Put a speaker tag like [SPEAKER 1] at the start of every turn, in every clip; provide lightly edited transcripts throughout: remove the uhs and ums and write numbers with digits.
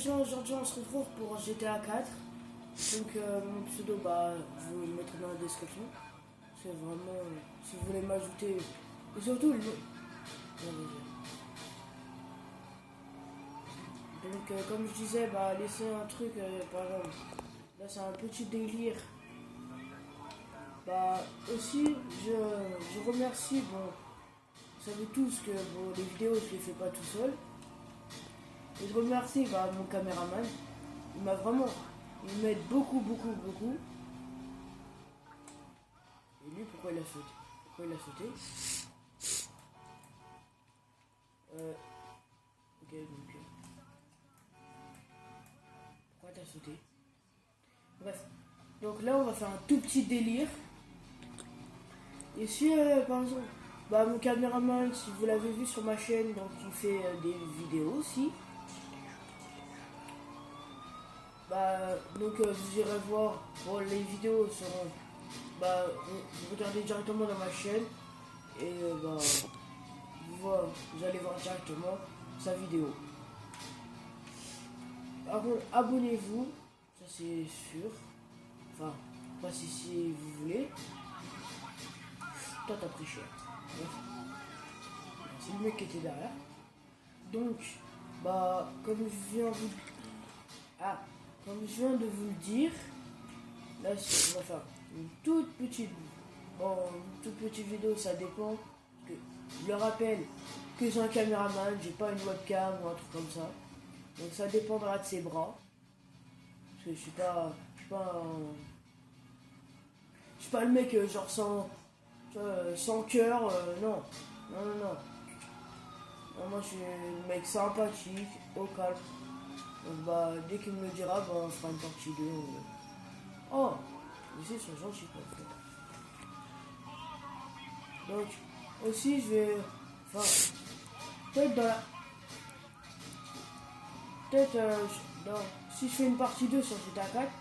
[SPEAKER 1] gens, aujourd'hui on se retrouve pour GTA 4. Donc mon pseudo, je vous le mettrai dans la description. C'est vraiment, si vous voulez m'ajouter, et surtout le... Donc comme je disais, laissez un truc, par exemple, là c'est un petit délire. Aussi, je remercie, vous savez tous que les vidéos je les fais pas tout seul. Et je remercie mon caméraman. Il m'aide beaucoup. Et lui, pourquoi il a sauté? Ok, donc... pourquoi t'as sauté? Bref. Donc là, on va faire un tout petit délire. Et si, par exemple, mon caméraman, si vous l'avez vu sur ma chaîne, donc il fait des vidéos aussi. Vous irez voir, les vidéos seront, vous regardez directement dans ma chaîne et vous allez voir directement sa vidéo. Par contre, abonnez-vous, ça c'est sûr. Enfin, pas si vous voulez. Toi t'as pris cher. C'est le mec qui était derrière. Donc, comme je viens de vous le dire, là on va faire une toute petite vidéo, ça dépend. Parce que je le rappelle que j'ai un caméraman, j'ai pas une webcam ou un truc comme ça. Donc ça dépendra de ses bras. Parce que je suis pas le mec genre sans cœur, non. Non, moi je suis un mec sympathique, au calme. Donc dès qu'il me le dira, on fera une partie 2. Oh, les ils sont gentils quoi. Donc aussi je vais. Peut-être si je fais une partie 2 sur GTA 4,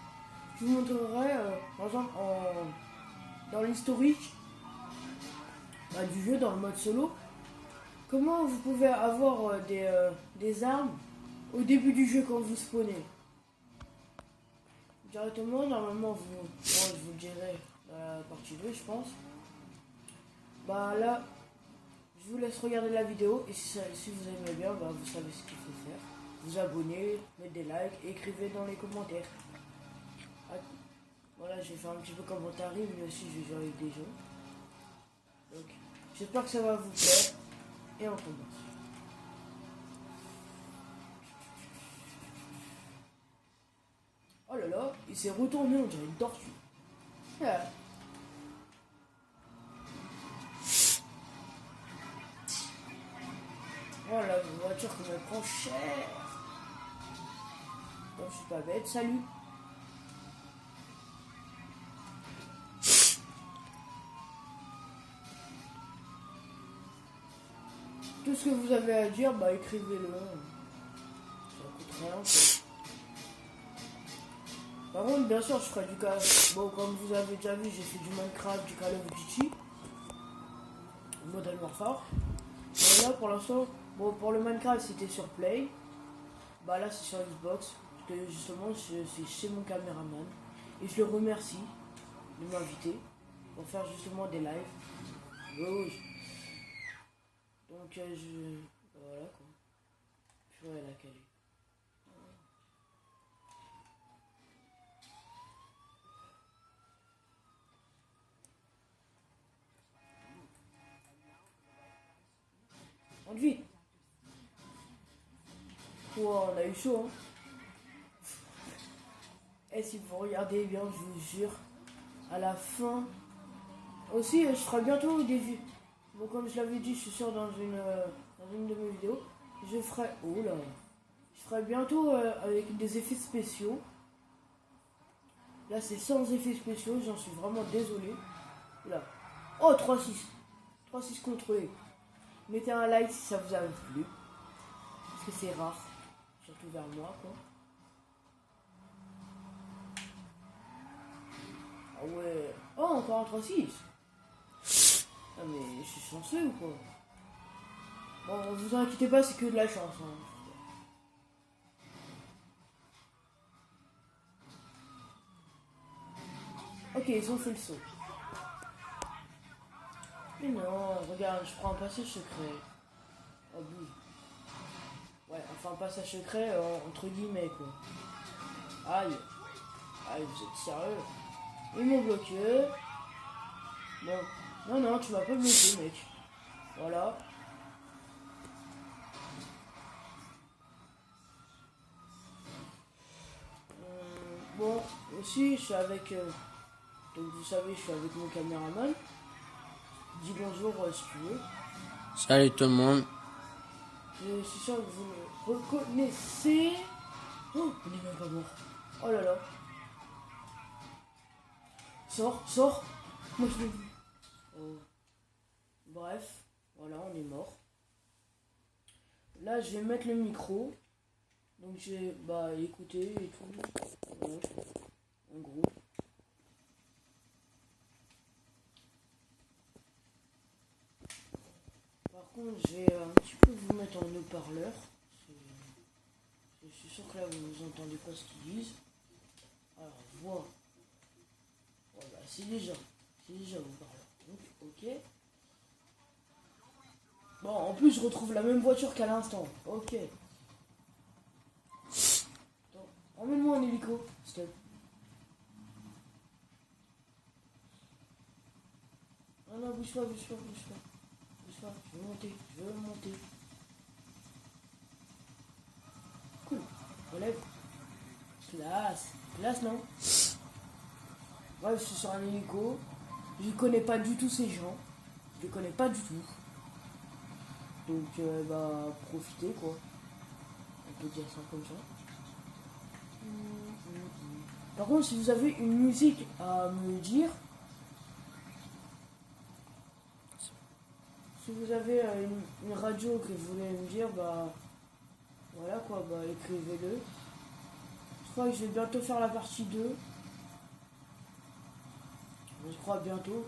[SPEAKER 1] je vous montrerai par exemple dans l'historique du jeu, dans le mode solo, comment vous pouvez avoir des armes au début du jeu quand vous spawnez. Directement, normalement, je vous le dirai dans la partie 2, je pense. Là, je vous laisse regarder la vidéo et si vous aimez bien, vous savez ce qu'il faut faire. Vous abonnez, mettez des likes, écrivez dans les commentaires. Voilà, j'ai fait un petit peu commentaire, mais aussi je vais jouer avec des gens. Donc, j'espère que ça va vous plaire et on commence. Oh là là, il s'est retourné, on dirait une tortue. Yeah. Oh la voiture qui me prend cher. Non, je suis pas bête, salut. Tout ce que vous avez à dire, écrivez-le. Ça coûte rien. Par contre, bien sûr, je ferai du Call. Comme vous avez déjà vu, j'ai fait du Minecraft, du Call of Duty, Modern Warfare. Et là, pour l'instant, pour le Minecraft, c'était sur Play. Là, c'est sur Xbox. Parce que justement, c'est chez mon caméraman. Et je le remercie de m'inviter pour faire justement des lives. Oui. Donc, voilà quoi. Je vais la caler. On vite. On a eu chaud, hein. Et si vous regardez bien, je vous jure, à la fin. Aussi, je ferai bientôt des vues. Comme je l'avais dit, je suis sûr dans une de mes vidéos. Je ferai bientôt avec des effets spéciaux. Là, c'est sans effets spéciaux, j'en suis vraiment désolé. Là. Oh, 3-6. 3-6 contrôlé. Mettez un like si ça vous a plu. Parce que c'est rare. Surtout vers moi, quoi. Ah ouais. Oh, encore un 3-6. Ah mais je suis chanceux ou quoi? Vous inquiétez pas, c'est que de la chance. Hein. Ok, ils ont fait le saut. Mais non, regarde, je prends un passage secret. Oh bouge. Ouais, enfin un passage secret entre guillemets quoi. Aïe. Aïe, vous êtes sérieux? Ils m'ont bloqué. Bon. Non, non, tu m'as pas bloqué, mec. Voilà. Bon, aussi, je suis avec... donc vous savez, je suis avec mon caméraman. Dis bonjour si tu veux.
[SPEAKER 2] Salut tout le monde.
[SPEAKER 1] Je suis sûr que vous le reconnaissez. Oh, on est même pas mort. Oh là là. Sors, sors. Moi je l'ai vu. Oh. Bref, voilà, on est mort. Là, je vais mettre le micro. Donc j'ai écouté et tout. Voilà. En gros. Par contre, je vais un petit peu vous mettre en haut-parleur. Je suis sûr que là, vous entendez pas ce qu'ils disent. Alors, voix. Oh, bah, c'est déjà haut-parleur. Donc, ok. Bon, en plus, je retrouve la même voiture qu'à l'instant. Ok. Attends, emmène-moi en hélico, s'il te plaît. Non, non, bouge pas, bouge pas, bouge pas. Bouge pas, je veux monter, je veux monter. Cool, relève. Classe, classe, non? Bref, je suis sur un hélico. Je connais pas du tout ces gens. Je les connais pas du tout. Donc, profitez, quoi. On peut dire ça comme ça. Par contre, si vous avez une musique à me dire, si vous avez une radio que vous voulez me dire, voilà quoi, écrivez-le. Je crois que je vais bientôt faire la partie 2. Je crois bientôt.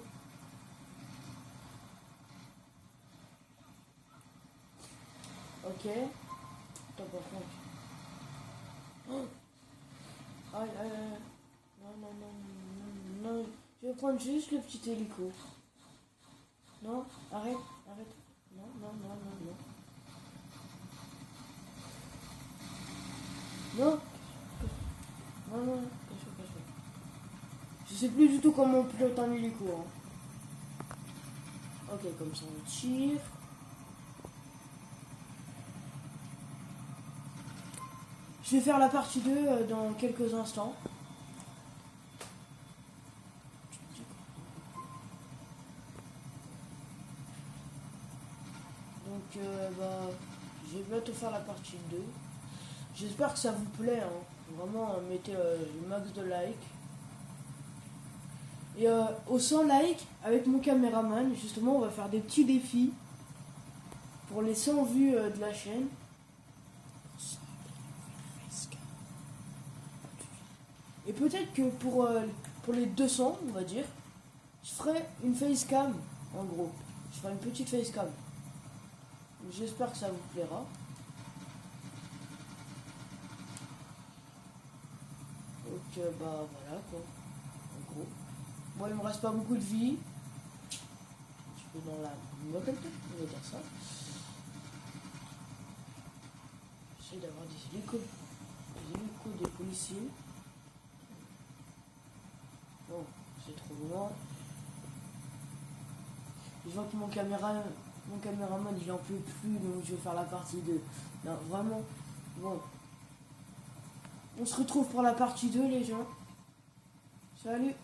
[SPEAKER 1] Ok. Attends, par contre. Oh, aïe, aïe, aïe. Non, non, non, non, non. Je vais prendre juste le petit hélico. Non, arrête, arrête. Non, non, non, non, non. Non. Non, non, cache-toi. Je sais plus du tout comment on pilote un hélico. Hein. Ok, comme ça on tire. Je vais faire la partie 2 dans quelques instants. Donc, je vais bientôt faire la partie 2. J'espère que ça vous plaît. Hein. Vraiment, mettez le max de likes. Et au 100 likes, avec mon caméraman, justement, on va faire des petits défis pour les 100 vues de la chaîne. Et peut-être que pour les 200, on va dire, je ferai une facecam, en gros. Je ferai une petite facecam. J'espère que ça vous plaira. Donc, voilà, quoi. En gros. Bon, il me reste pas beaucoup de vie. Je suis dans la moquette, on va dire ça. J'essaie d'avoir des hélicos des policiers. Bon, c'est trop loin. Je vois que mon caméraman il en peut plus, donc je vais faire la partie 2. Non, vraiment. Bon. On se retrouve pour la partie 2, les gens. Salut.